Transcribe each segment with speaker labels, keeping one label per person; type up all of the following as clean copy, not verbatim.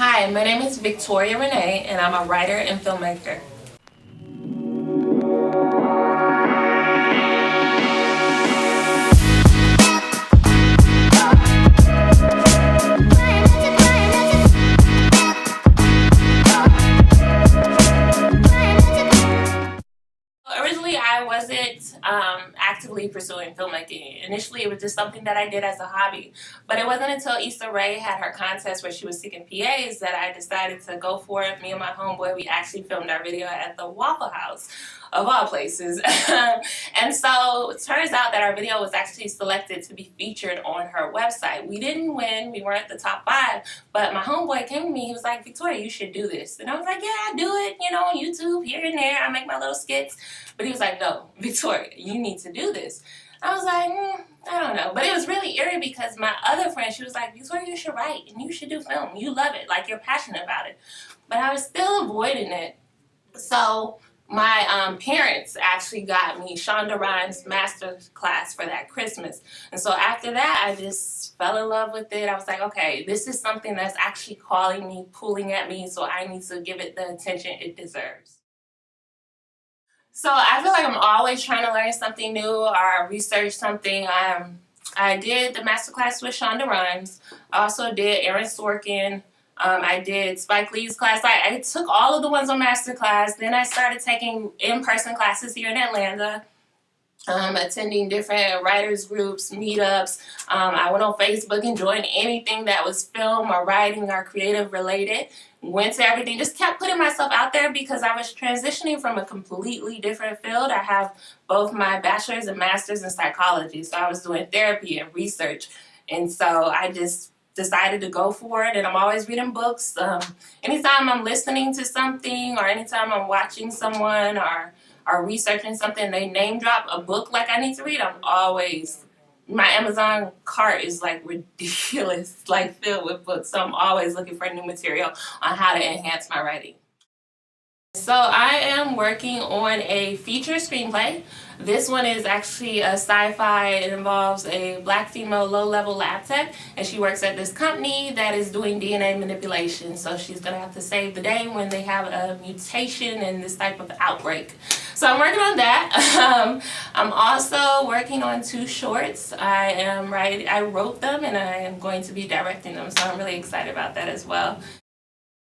Speaker 1: Hi, my name is Victoria Renee, and I'm a writer and filmmaker. Originally, I wasn't actively pursuing filmmaking. Initially, it was just something that I did as a hobby. But it wasn't until Issa Rae had her contest where she was seeking PAs that I decided to go for it. Me and my homeboy, we actually filmed our video at the Waffle House, of all places. And so it turns out that our video was actually selected to be featured on her website. We didn't win. We weren't the top 5. But my homeboy came to me. He was like, Victoria, you should do this. And I was like, yeah, I do it, on YouTube, here and there. I make my little skits. But he was like, no, Victoria, you need to do this. I was like, I don't know. But it was really eerie because my other friend, she was like, Victoria, you should write and you should do film. You love it. Like, you're passionate about it. But I was still avoiding it. So my parents actually got me Shonda Rhimes' master class for that Christmas. And so after that, I just fell in love with it. I was like, okay, this is something that's actually calling me, pulling at me, so I need to give it the attention it deserves. So I feel like I'm always trying to learn something new or research something. I did the masterclass with Shonda Rhimes. I also did Aaron Sorkin. I did Spike Lee's class. I took all of the ones on masterclass. Then I started taking in-person classes here in Atlanta. Attending different writers groups, meetups. I went on Facebook and joined anything that was film or writing or creative related. Went to everything, just kept putting myself out there because I was transitioning from a completely different field. I have both my bachelor's and master's in psychology, so I was doing therapy and research. And so I just decided to go for it, and I'm always reading books. Anytime I'm listening to something or anytime I'm watching someone or researching something, they name drop a book like I need to read, I'm always, my Amazon cart is like ridiculous, like filled with books. So I'm always looking for new material on how to enhance my writing. So I am working on a feature screenplay. This one is actually a sci-fi. It involves a black female low-level lab tech, and she works at this company that is doing DNA manipulation. So she's going to have to save the day when they have a mutation and this type of outbreak. So I'm working on that. I'm also working on 2 shorts. I wrote them and I am going to be directing them, so I'm really excited about that as well.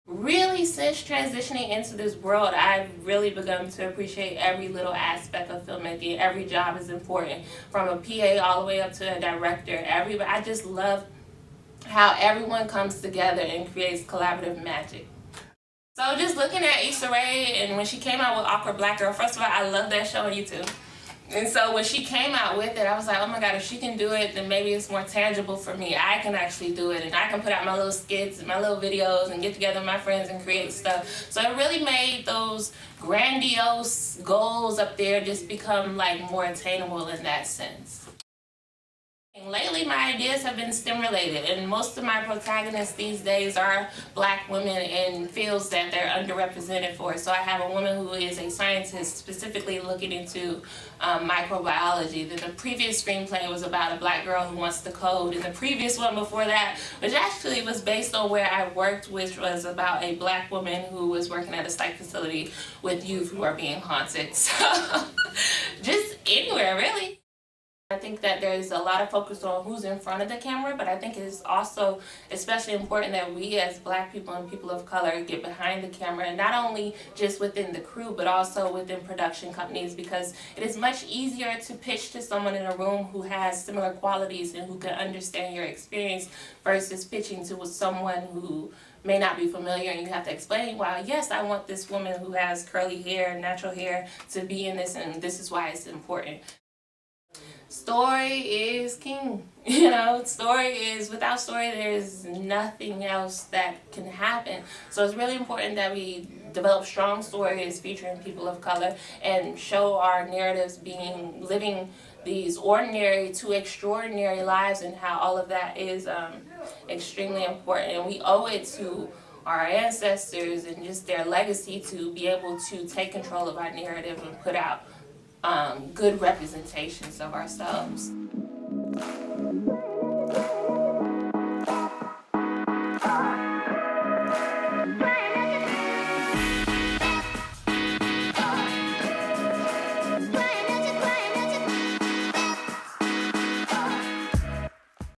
Speaker 1: Really, since transitioning into this world, I've really begun to appreciate every little aspect of filmmaking. Every job is important, from a PA all the way up to a director. I just love how everyone comes together and creates collaborative magic. So just looking at Issa Rae, and when she came out with Awkward Black Girl, first of all, I love that show on YouTube. And so when she came out with it, I was like, oh my God, if she can do it, then maybe it's more tangible for me. I can actually do it, and I can put out my little skits and my little videos and get together with my friends and create stuff. So it really made those grandiose goals up there just become like more attainable in that sense. Lately, my ideas have been STEM related, and most of my protagonists these days are black women in fields that they're underrepresented for. So I have a woman who is a scientist specifically looking into microbiology. Then the previous screenplay was about a black girl who wants to code, and the previous one before that, which actually was based on where I worked, which was about a black woman who was working at a psych facility with youth who are being haunted. So just anywhere, really. I think that there's a lot of focus on who's in front of the camera, but I think it's also especially important that we as black people and people of color get behind the camera, and not only just within the crew, but also within production companies, because it is much easier to pitch to someone in a room who has similar qualities and who can understand your experience versus pitching to someone who may not be familiar, and you have to explain, well, yes, I want this woman who has curly hair, natural hair, to be in this, and this is why it's important. Story is king. Without story, there's nothing else that can happen. So it's really important that we develop strong stories featuring people of color and show our narratives living these ordinary to extraordinary lives, and how all of that is extremely important. And we owe it to our ancestors and just their legacy to be able to take control of our narrative and put out good representations of ourselves.